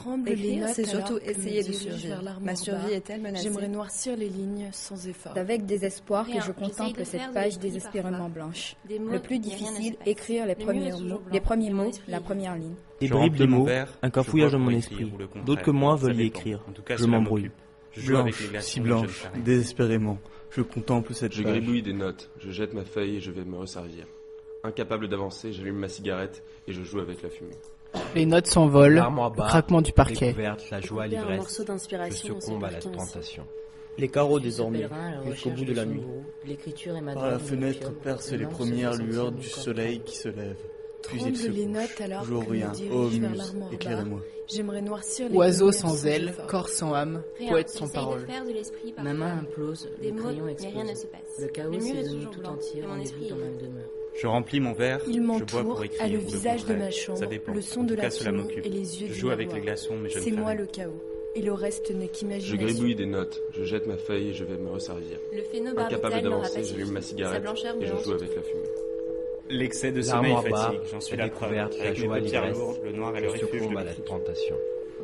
tremblent les Écrire, notes c'est surtout alors que essayer me de dirige survivre. vers l'armoire Ma survie bas. est-elle menacée? J'aimerais noircir les lignes sans effort. C'est avec désespoir que Rien, je j'essaye contemple de faire cette de page l'esprit désespérément parfois. blanche. Des mots, Le plus mais rien ne se difficile, passe. écrire les Le mur est premiers toujours mots, blanc, les premiers mais mon mots, esprit la est première ligne. Des Je bribes remplis de mon mots, verre, un je cafouillage bois dans mon pour esprit. écrire, ou le contraire. D'autres que moi Ça veulent y dépend. écrire. En tout cas, Je cela m'embrouille. m'occupe. Je joue avec les Blanche, glaçons, si mais je le blanche, fais rien. désespérément, je contemple cette Je page. gribouille des notes, je jette ma feuille et je vais me resservir. Incapable d'avancer, j'allume ma cigarette et je joue avec la fumée. Les notes s'envolent, L'armoire le bas, craquement du parquet. découverte, la joie, Couper un l'ivresse. morceau Je d'inspiration dans ce succombe à la parquet ainsi. tentation. Les carreaux Je suis ce désormais, pèlerin à la jusqu'au recherche bout de la son nuit. gourou. L'écriture est ma Par la drogue et mon fenêtre opium. percent Le les lent se premières fait sentir lueurs mon du corps soleil battant. qui se lève. Puis il Tremblent se les couche. notes alors Toujours que me rien. dirige Oh vers muse, l'armoire bas. éclairez-moi. J'aimerais noircir les Oiseau lignes sans ailes, effort. corps sans âme, Rien, poète sans j'essaye de parole. faire de l'esprit Ma parfois. main implose, Des le mots, crayon mais rien ne explose. se passe. Le chaos Le mur s'est est donné toujours tout blanc, entier, mais mon rendez-vous esprit dans est ma vide. demeure. Je remplis mon verre, Il je bois m'entoure pour écrire, à le ou le visage de contraire. ma chambre, Ça dépend. le son En de tout la cas, cela fumée m'occupe. et les yeux Je du joue avec les miroir. glaçons, mais je ne C'est fais moi rien. le chaos. Et le reste n'est Je qu'imagination. gribouille des notes, je jette ma feuille et je vais me resservir. Le Incapable phénobarbital n'aura d'avancer, pas j'allume ma suffi. Sa cigarette blancheur et me je hante. joue avec la fumée. L'excès de sommeil L'armoire bas, fatigue, j'en suis la la preuve. découverte, la Avec mes joie, paupières l'ivresse. lourdes, le noir et le Je refuge succombe de à la l'Afrique. tentation.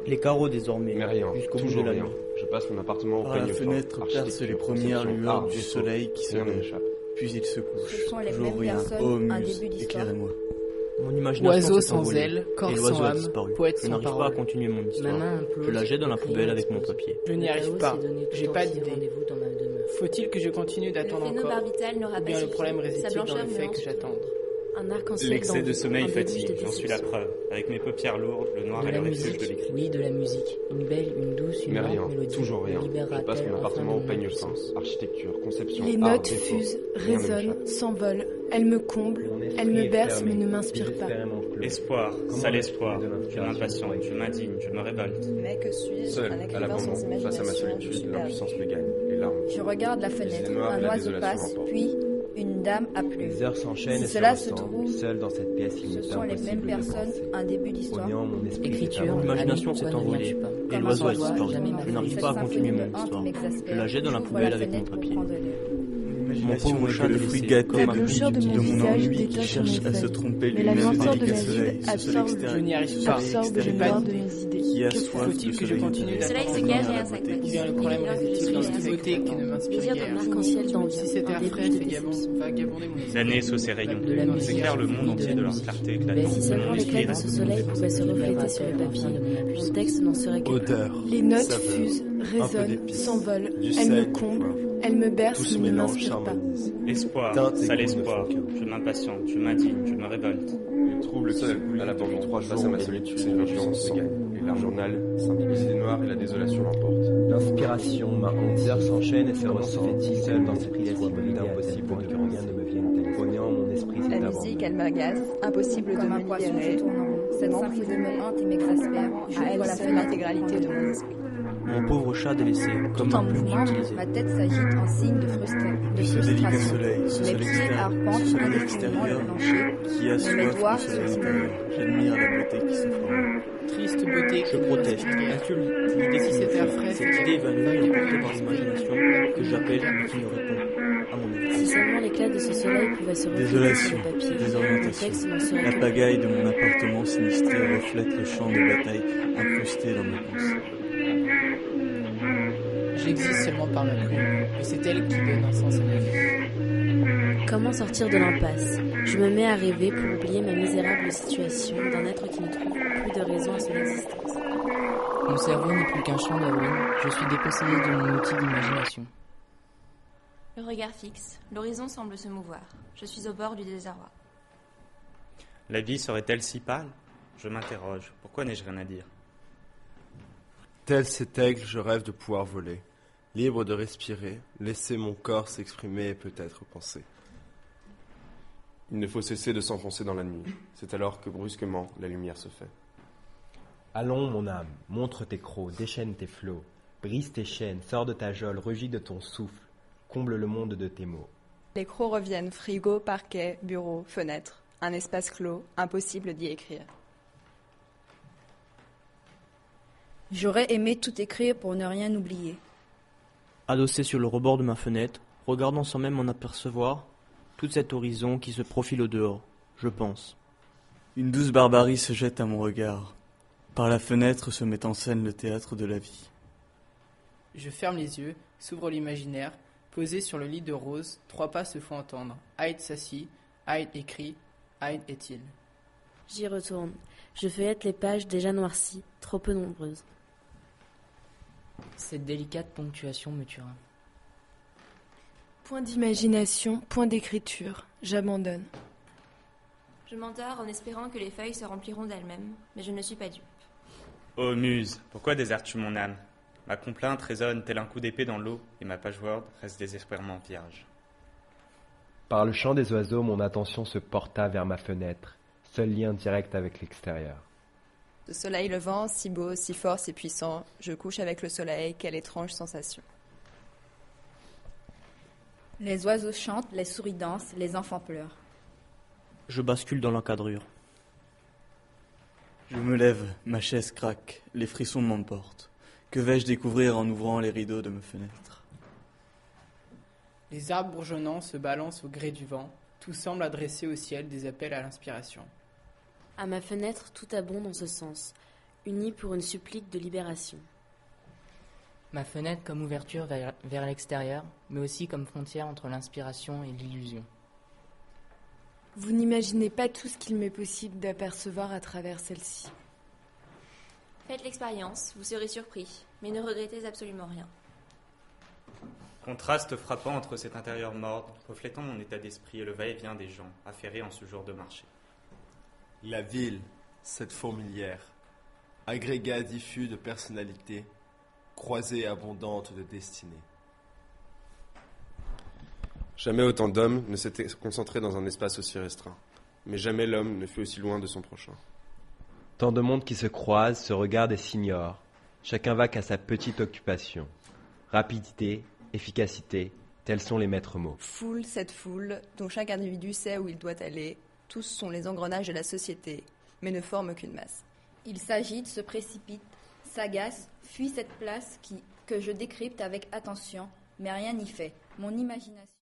Les carreaux désormais, Mais rien, jusqu'au bout de toujours la rien. nuit. Je passe mon appartement au Par la peigne fin. fenêtre percent Architecture, les premières conception, lueurs art, du dessin. soleil qui se Rien ne lève. m'échappe. Puis il se couche. Ce sont les Toujours mêmes rien. personnes, Oh un muse, début d'histoire. éclairez-moi. Mon imagination Oiseau s'est sans envolée, ailes, corps et sans l'oiseau a âme, disparu. poète Je sans n'arrive pas à parole. continuer mon Ma histoire. main implose, Je la jette dans la le crayon poubelle avec mon explose. papier. Je n'y Le arrive chaos pas. s'est donné tout J'ai pas entier, d'idée. rendez-vous dans ma demeure. Faut-il que je continue Le d'attendre encore? phénobarbital n'aura Ou pas bien le suffi. problème Sa réside-t-il dans blancheur le me fait hante que j'attende? Un arc-en-ciel L'excès de d'envie, sommeil un début fatigue, de j'en suis la déception. preuve. Avec mes paupières lourdes, le noir De et la le refuge de musique, l'écrit. oui, de la musique. Une belle, une douce, une Mais lente rien, mélodie. toujours rien. Me Je libérera-t-elle passe mon enfin appartement de au mon peigne fin. impuissance? Architecture, conception, Les art, notes dessin. fusent, Rien ne résonnent, m'échappe. s'envolent. Elles me comblent, elles me bercent mais ne m'inspirent pas. Espoir, sale espoir. Je m'impatiente, je m'indigne, je me révolte. Mais que suis-je? Seul, Un à écrivain l'abandon, sans face à ma imagination, je solitude, suis perdu. l'impuissance me gagne, les larmes. Je regarde la fenêtre, noires et un la oiseau désolation passe, l'emportent. puis une dame a plu. Les heures s'enchaînent Si et se cela se ressemblent. trouve, Seul dans cette pièce, il Ce m'est sont les mêmes impossible de personnes, penser. un début Au d'histoire. néant, mon esprit Écriture, est aveugle. L'imagination allez, s'est pourquoi ne envolée, viens-tu pas? et Comme l'oiseau a un soir, disparu. jamais Je ma n'arrive fille pas à fait continuer symphonie mon me hante et histoire. m'exaspère. Je la jette dans la J'ouvre poubelle la avec mon fenêtre pour papier. prendre l'air. Mon L'imagination pauvre n'est chat que le délaissé, fruit comme gâté un La blancheur de de mon mon visage ennui qui détache cherche mes à se feuilles. tromper Mais la lui-même noirceur de délicat la soleil, vide ce soleil absorbe, extérieur. Je n'y arrive ce pas. soleil absorbe le extérieur noir de mes idées. qui a Que soif faut-il de que je soleil continue intérieur. Le soleil se d'attendre cache Revenir à derrière la sa beauté couette. qui Ou bien le Il problème ignore que je réside-t-il suis dans là. cette beauté qui ne m'inspire Désir guère? d'un arc-en-ciel Une d'envie. Si cet Un air début frais de fait déception. vagabonder mon Les esprit. années sous ces rayons. De la musique, Éclairent le monde oui, de entier la de leur musique. clarté Une belle, éclatante. si seulement Mon l'éclat esprit de reste ce soleil pouvait se refléter sur le papier, mon texte n'en serait que Odeur, Les notes saveur, fusent, un peu résonnent, d'épices, s'envolent. du Elles sel, me du comblent, poivre. elles me Tout bercent se mais ne mélange, m'inspirent pas. s'harmonise. Espoir, Teinte et sale goût ne espoir. font qu'un. Je m'impatiente, je m'indigne, je me révolte. Les troubles qui s'accumulent à l'abandon, 3 jours face à ma solitude, l'impuissance me gagne. Les larmes journal, les noirs et la désolation l'emportent. L'inspiration, ma honte. Les heures s'enchaînent et se Comment se ressemblent. fait-il Seul que dans mon cette esprit pièce, soit il m'est bridé à tel impossible point de que rien rien ne me vienne tel. Au néant, mon esprit s'est La abandonné. musique, elle m'agace. Impossible de Comme un me poisson, je libérer. tourne en rond. Cette M'en symphonie fout. me hante et m'exaspère. À J'ouvre elle la seule fenêtre l'intégralité pour de prendre mon l'air. esprit. Mon pauvre chat délaissé, comme Tout en un plume mouvement, utilisé. ma tête s'agite en signe de frustration. Ce délicat soleil, ce Mes soleil pieds extérieur, arpentent ce soleil indéfiniment le extérieur plancher. qui a mes soif doigts de soleil se intérieur. J'admire la beauté qui se forme. Triste beauté Je qui ne proteste, m'inspire guère. insulte Si l'idée qui cet air me frais fait, fait cette idée évanouie portée par l'esprit, l'imagination que j'appelle mais qui ne répond à mon Si esprit. seulement l'éclat de ce soleil pouvait se refléter sur Désolation, le papier, mon désorientation. texte n'en serait La que pagaille de mon appartement sinistré reflète le champ de bataille incrusté dans mes pensées. J'existe seulement par ma plume, et c'est elle qui donne un sens à ma vie. Comment sortir de l'impasse? Je me mets à rêver pour oublier ma misérable situation d'un être qui ne trouve plus de raison à son existence. Mon cerveau n'est plus qu'un champ de ruines. Je suis dépossédé de mon outil d'imagination. Le regard fixe. L'horizon semble se mouvoir. Je suis au bord du désarroi. La vie serait-elle si pâle? Je m'interroge. Pourquoi n'ai-je rien à dire? Tel cet aigle, je rêve de pouvoir voler, libre de respirer, laisser mon corps s'exprimer et peut-être penser. Il ne faut cesser de s'enfoncer dans la nuit. C'est alors que brusquement, la lumière se fait. Allons, mon âme, montre tes crocs, déchaîne tes flots, brise tes chaînes, sors de ta geôle, rugis de ton souffle, comble le monde de tes mots. Les crocs reviennent. Frigo, parquet, bureau, fenêtre. Un espace clos. Impossible d'y écrire. J'aurais aimé tout écrire pour ne rien oublier. Adossé sur le rebord de ma fenêtre, regardant sans même m'en apercevoir, tout cet horizon qui se profile au dehors, je pense. Une douce barbarie se jette à mon regard. Par la fenêtre se met en scène le théâtre de la vie. Je ferme les yeux, s'ouvre l'imaginaire. Posé sur le lit de rose, 3 pas se font entendre. Hyde s'assit, Hyde écrit, Hyde est-il. J'y retourne. Je feuillette les pages déjà noircies, trop peu nombreuses. Cette délicate ponctuation me tuera. Point d'imagination, point d'écriture. J'abandonne. Je m'endors en espérant que les feuilles se rempliront d'elles-mêmes, mais je ne suis pas dupe. Ô muse, pourquoi désertes-tu mon âme? Ma complainte résonne tel un coup d'épée dans l'eau, et ma page Word reste désespérément vierge. Par le chant des oiseaux, mon attention se porta vers ma fenêtre, seul lien direct avec l'extérieur. Ce soleil levant, si beau, si fort, si puissant, je couche avec le soleil, quelle étrange sensation. Les oiseaux chantent, les souris dansent, les enfants pleurent. Je bascule dans l'encadrure. Je me lève, ma chaise craque, les frissons m'emportent. Que vais-je découvrir en ouvrant les rideaux de mes fenêtres? Les arbres bourgeonnants se balancent au gré du vent. Tout semble adresser au ciel des appels à l'inspiration. À ma fenêtre, tout abonde en ce sens, uni pour une supplique de libération. Ma fenêtre comme ouverture vers l'extérieur, mais aussi comme frontière entre l'inspiration et l'illusion. Vous n'imaginez pas tout ce qu'il m'est possible d'apercevoir à travers celle-ci. Faites l'expérience, vous serez surpris, mais ne regrettez absolument rien. Contraste frappant entre cet intérieur morne, reflétant mon état d'esprit et le va-et-vient des gens, affairés en ce jour de marché. La ville, cette fourmilière, agrégat diffus de personnalités, croisée abondante de destinées. Jamais autant d'hommes ne s'étaient concentrés dans un espace aussi restreint, mais jamais l'homme ne fut aussi loin de son prochain. Tant de mondes qui se croisent, se regardent et s'ignorent. Chacun va qu'à sa petite occupation. Rapidité, efficacité, tels sont les maîtres mots. Foule, cette foule, dont chaque individu sait où il doit aller, tous sont les engrenages de la société, mais ne forment qu'une masse. Ils s'agitent, se précipitent, s'agacent, fuient cette place que je décrypte avec attention, mais rien n'y fait. Mon imagination